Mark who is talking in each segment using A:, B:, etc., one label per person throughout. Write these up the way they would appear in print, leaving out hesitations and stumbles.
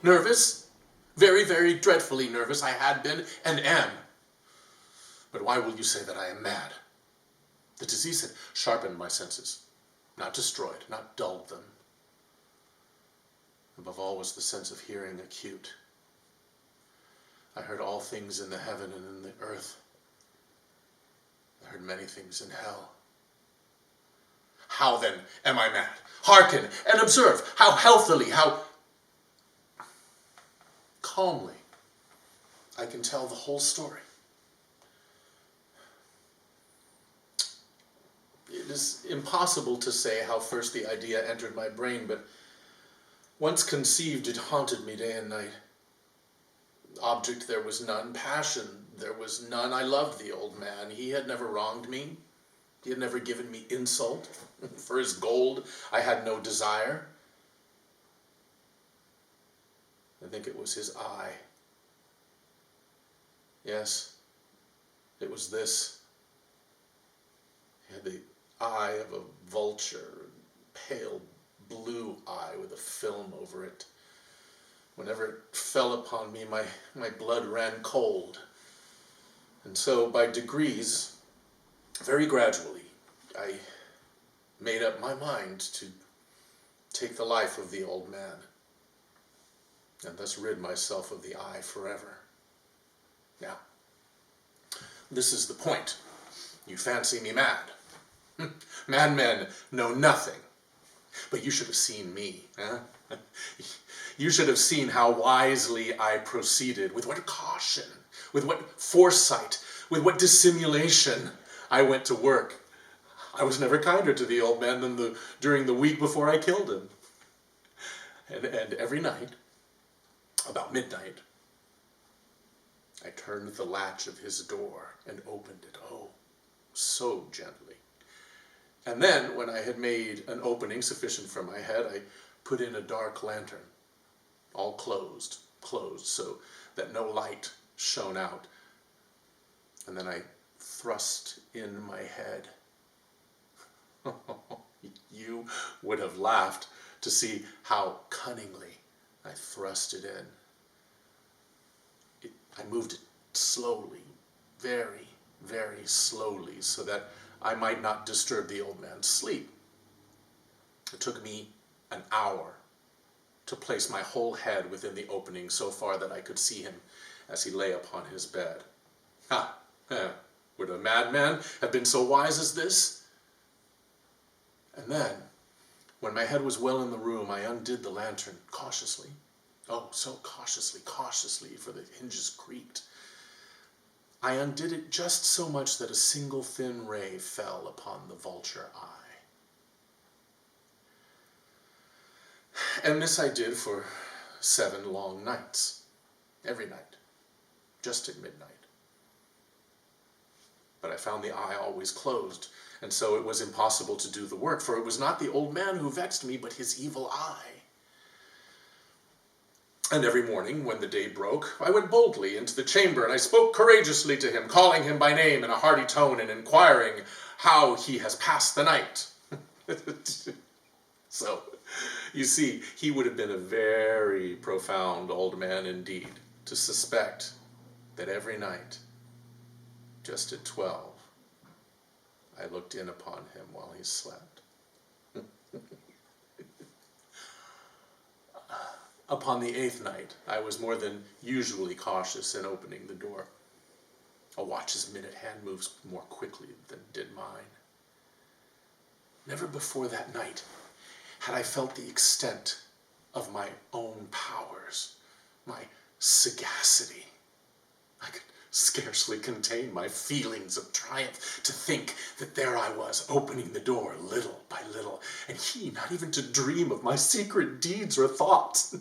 A: Nervous? Very, very dreadfully nervous I had been and am. But why will you say that I am mad? The disease had sharpened my senses, not destroyed, not dulled them. Above all was the sense of hearing acute. I heard all things in the heaven and in the earth. I heard many things in hell. How then am I mad? Hearken and observe how healthily, how calmly I can tell the whole story. It is impossible to say how first the idea entered my brain, but once conceived, it haunted me day and night. Object there was none, passion there was none. I loved the old man. He had never wronged me. He had never given me insult. For his gold, I had no desire. I think it was his eye. Yes, it was this. He had the eye of a vulture, pale blue eye with a film over it. Whenever it fell upon me, my blood ran cold. And so, by degrees, very gradually, I made up my mind to take the life of the old man, and thus rid myself of the eye forever. Now, this is the point. You fancy me mad. Madmen know nothing. But you should have seen me. Huh? You should have seen how wisely I proceeded, with what caution, with what foresight, with what dissimulation I went to work. I was never kinder to the old man than during the week before I killed him. And every night, about midnight, I turned the latch of his door and opened it, oh, so gently. And then, when I had made an opening sufficient for my head, I put in a dark lantern, all closed, so that no light shone out. And then I thrust in my head. You would have laughed to see how cunningly I thrust it in. I moved it slowly, very, very slowly, so that I might not disturb the old man's sleep. It took me an hour to place my whole head within the opening so far that I could see him as he lay upon his bed. Would a madman have been so wise as this? And then, when my head was well in the room, I undid the lantern cautiously. Oh, so cautiously, for the hinges creaked. I undid it just so much that a single thin ray fell upon the vulture eye. And this I did for 7 long nights, every night, just at midnight. But I found the eye always closed, and so it was impossible to do the work, for it was not the old man who vexed me, but his evil eye. And every morning, when the day broke, I went boldly into the chamber, and I spoke courageously to him, calling him by name in a hearty tone, and inquiring how he has passed the night. So, you see, he would have been a very profound old man indeed, to suspect that every night, just at 12, I looked in upon him while he slept. Upon the 8th night, I was more than usually cautious in opening the door. A watch's minute hand moves more quickly than did mine. Never before that night had I felt the extent of my own powers, my sagacity. I could scarcely contain my feelings of triumph to think that there I was, opening the door little by little, and he not even to dream of my secret deeds or thoughts.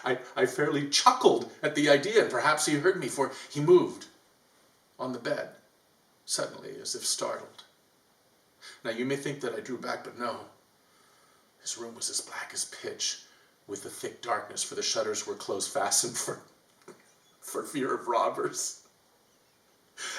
A: I fairly chuckled at the idea, and perhaps he heard me, for he moved on the bed, suddenly, as if startled. Now, you may think that I drew back, but no. His room was as black as pitch, with the thick darkness, for the shutters were close fastened for fear of robbers.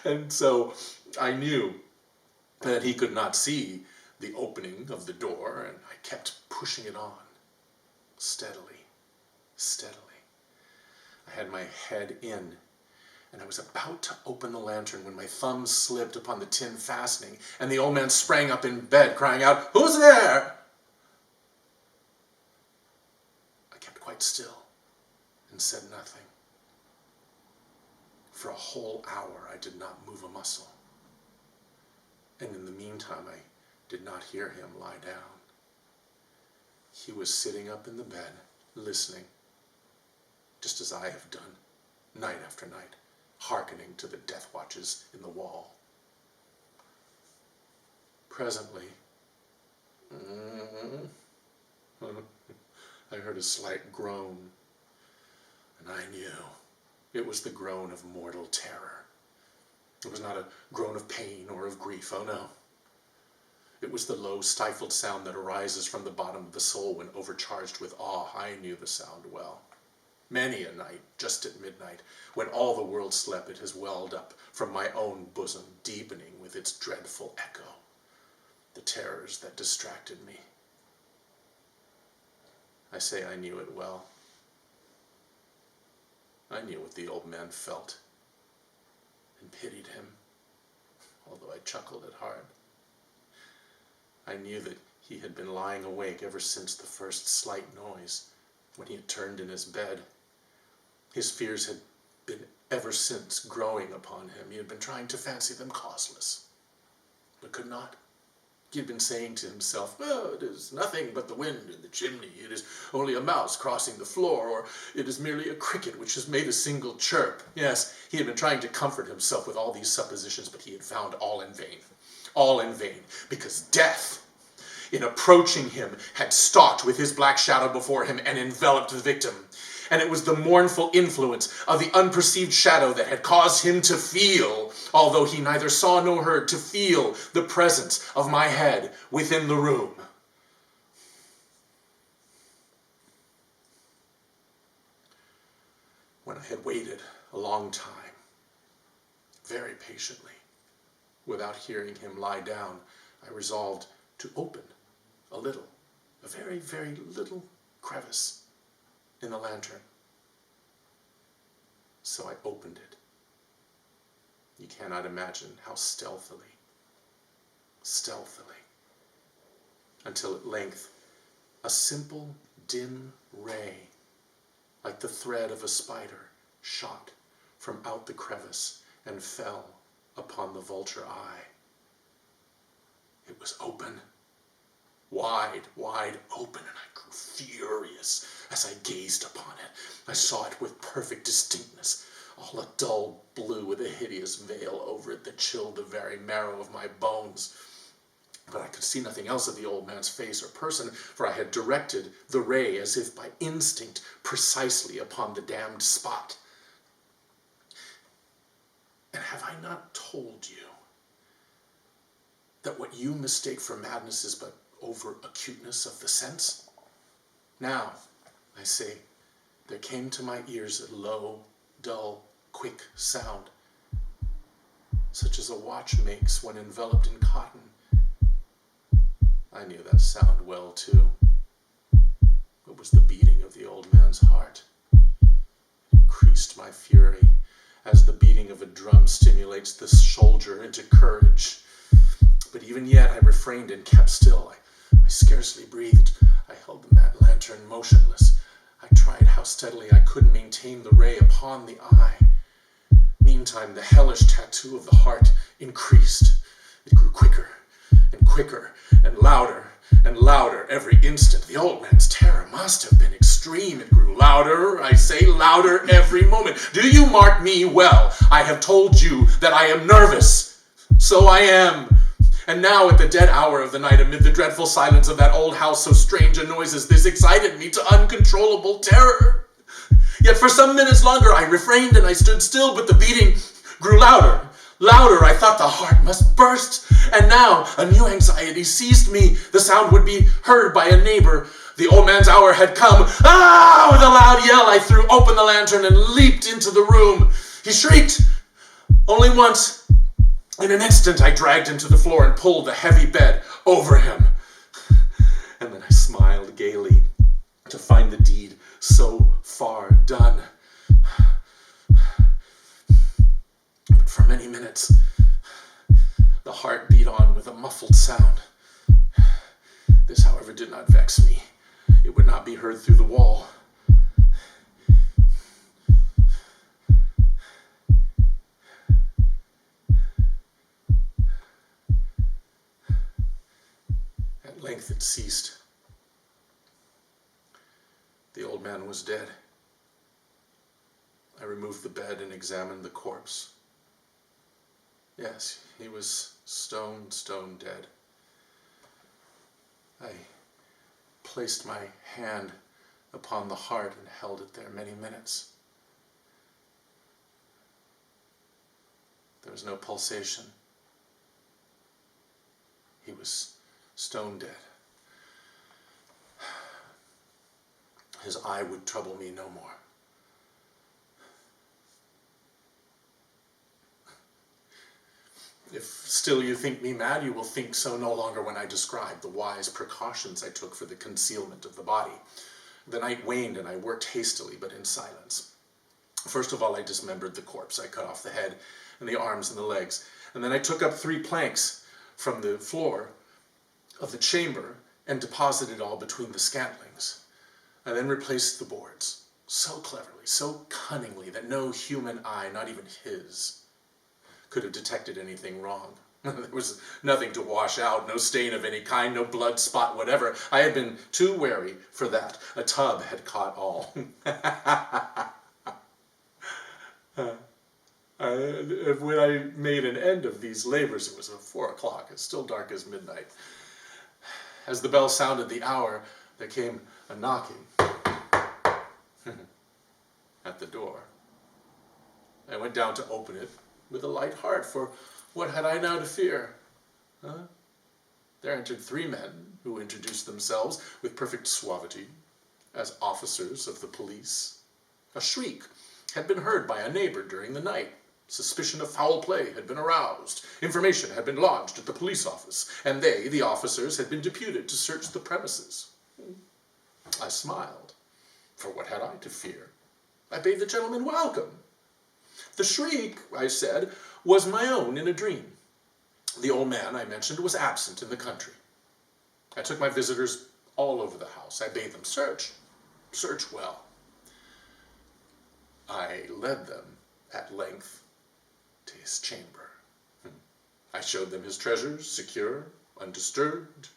A: And so I knew that he could not see the opening of the door, and I kept pushing it on. steadily, steadily. I had my head in, and I was about to open the lantern when my thumb slipped upon the tin fastening, and the old man sprang up in bed, crying out, "Who's there?" I kept quite still and said nothing. For a whole hour I did not move a muscle, and in the meantime I did not hear him lie down. He was sitting up in the bed, listening, just as I have done, night after night, hearkening to the death watches in the wall. Presently, I heard a slight groan, and I knew it was the groan of mortal terror. It was not a groan of pain or of grief, oh no. It was the low, stifled sound that arises from the bottom of the soul when overcharged with awe. I knew the sound well. Many a night, just at midnight, when all the world slept, it has welled up from my own bosom, deepening with its dreadful echo the terrors that distracted me. I say I knew it well. I knew what the old man felt and pitied him, although I chuckled at heart. I knew that he had been lying awake ever since the first slight noise, when he had turned in his bed. His fears had been ever since growing upon him. He had been trying to fancy them causeless, but could not. He had been saying to himself, "Well, it is nothing but the wind in the chimney. It is only a mouse crossing the floor, or it is merely a cricket which has made a single chirp." Yes, he had been trying to comfort himself with all these suppositions, but he had found all in vain. All in vain, because death, in approaching him, had stalked with his black shadow before him and enveloped the victim. And it was the mournful influence of the unperceived shadow that had caused him to feel, although he neither saw nor heard, to feel the presence of my head within the room. When I had waited a long time, very patiently, without hearing him lie down, I resolved to open a very, very little crevice in the lantern. So I opened it. You cannot imagine how stealthily, until at length a simple dim ray, like the thread of a spider, shot from out the crevice and fell upon the vulture eye. It was open. Wide open, and I grew furious as I gazed upon it. I saw it with perfect distinctness, all a dull blue with a hideous veil over it that chilled the very marrow of my bones. But I could see nothing else of the old man's face or person, for I had directed the ray as if by instinct precisely upon the damned spot. And have I not told you that what you mistake for madness is but over acuteness of the sense? Now, I say, there came to my ears a low, dull, quick sound, such as a watch makes when enveloped in cotton. I knew that sound well, too. It was the beating of the old man's heart. It increased my fury, as the beating of a drum stimulates the soldier into courage. But even yet I refrained and kept still. I scarcely breathed. I held the lantern motionless. I tried how steadily I could maintain the ray upon the eye. Meantime, the hellish tattoo of the heart increased. It grew quicker and quicker and louder every instant. The old man's terror must have been extreme. It grew louder, I say louder every moment. Do you mark me well? I have told you that I am nervous. So I am. And now at the dead hour of the night, amid the dreadful silence of that old house, so strange a noise as this excited me to uncontrollable terror. Yet for some minutes longer I refrained and I stood still, but the beating grew louder. I thought the heart must burst. And now a new anxiety seized me. The sound would be heard by a neighbor. The old man's hour had come. Ah! With a loud yell, I threw open the lantern and leaped into the room. He shrieked only once. In an instant, I dragged him to the floor and pulled the heavy bed over him. And then I smiled gaily to find the deed so far done. But for many minutes, the heart beat on with a muffled sound. This, however, did not vex me. It would not be heard through the wall. At length it ceased. The old man was dead. I removed the bed and examined the corpse. Yes, he was stone dead. I placed my hand upon the heart and held it there many minutes. There was no pulsation. He was stone dead. His eye would trouble me no more. If still you think me mad, you will think so no longer when I describe the wise precautions I took for the concealment of the body. The night waned and I worked hastily, but in silence. First of all, I dismembered the corpse. I cut off the head and the arms and the legs. And then I took up 3 planks from the floor of the chamber and deposited all between the scantlings. I then replaced the boards, so cleverly, so cunningly, that no human eye, not even his, could have detected anything wrong. There was nothing to wash out, no stain of any kind, no blood spot, whatever. I had been too wary for that. A tub had caught all. When I made an end of these labors, it was 4 o'clock. It's still dark as midnight. As the bell sounded the hour, there came a knocking at the door. I went down to open it with a light heart, for what had I now to fear? There entered 3 men who introduced themselves with perfect suavity as officers of the police. A shriek had been heard by a neighbor during the night. Suspicion of foul play had been aroused. Information had been lodged at the police office, and they, the officers, had been deputed to search the premises. I smiled, for what had I to fear? I bade the gentleman welcome. The shriek, I said, was my own in a dream. The old man, I mentioned, was absent in the country. I took my visitors all over the house. I bade them search well. I led them, at length, to his chamber. I showed them his treasures, secure, undisturbed.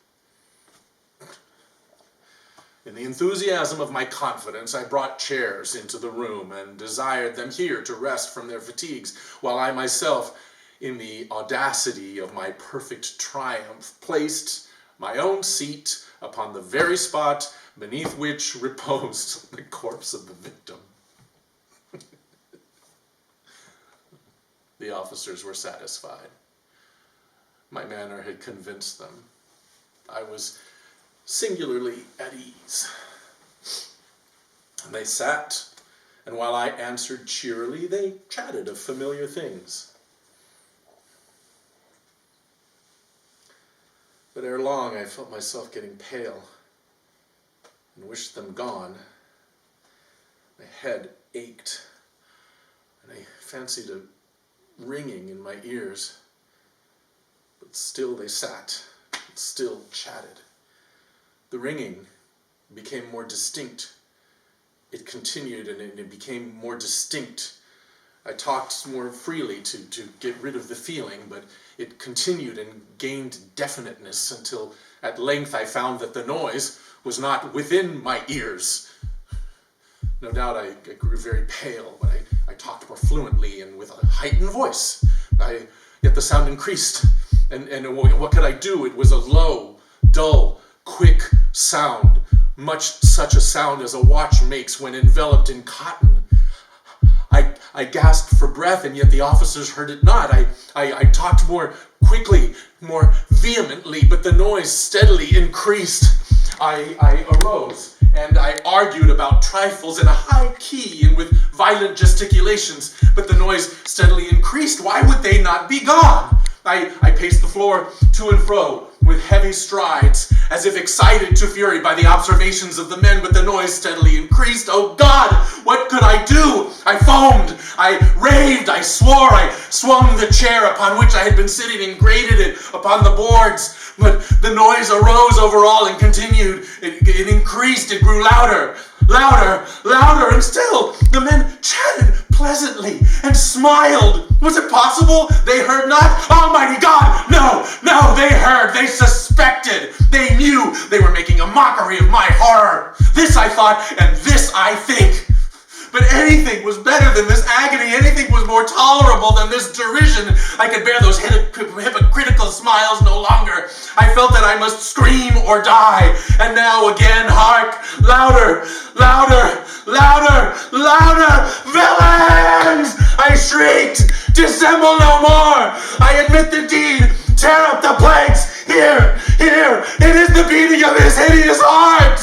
A: In the enthusiasm of my confidence, I brought chairs into the room and desired them here to rest from their fatigues, while I myself, in the audacity of my perfect triumph, placed my own seat upon the very spot beneath which reposed the corpse of the victim. The officers were satisfied. My manner had convinced them. I was singularly at ease. And they sat, and while I answered cheerily, they chatted of familiar things. But ere long, I felt myself getting pale and wished them gone. My head ached, and I fancied a ringing in my ears. But still they sat, and still chatted. The ringing became more distinct. It continued, and it became more distinct. I talked more freely to get rid of the feeling, but it continued and gained definiteness until at length I found that the noise was not within my ears. No doubt I grew very pale, but I talked more fluently and with a heightened voice. Yet the sound increased, and what could I do? It was a low, dull, quick sound, much such a sound as a watch makes when enveloped in cotton. I gasped for breath, and yet the officers heard it not. I talked more quickly, more vehemently, but the noise steadily increased. I arose, and I argued about trifles in a high key and with violent gesticulations, but the noise steadily increased. Why would they not be gone? I paced the floor to and fro, with heavy strides, as if excited to fury by the observations of the men, but the noise steadily increased. Oh God, what could I do? I foamed, I raved, I swore, I swung the chair upon which I had been sitting and grated it upon the boards, but the noise arose over all and continued. It increased, it grew louder, louder, louder, and still the men chatted pleasantly and smiled. Was it possible they heard not? Almighty God, no, they heard, they suspected, they knew they were making a mockery of my horror. This I thought, and this I think. But anything was better than this agony. Anything was more tolerable than this derision. I could bear those hypocritical smiles no longer. I felt that I must scream or die. And now again, hark! Louder! Louder! Louder! Louder! Villains! I shrieked. Dissemble no more. I admit the deed. Tear up the planks. Here! It is the beating of his hideous heart!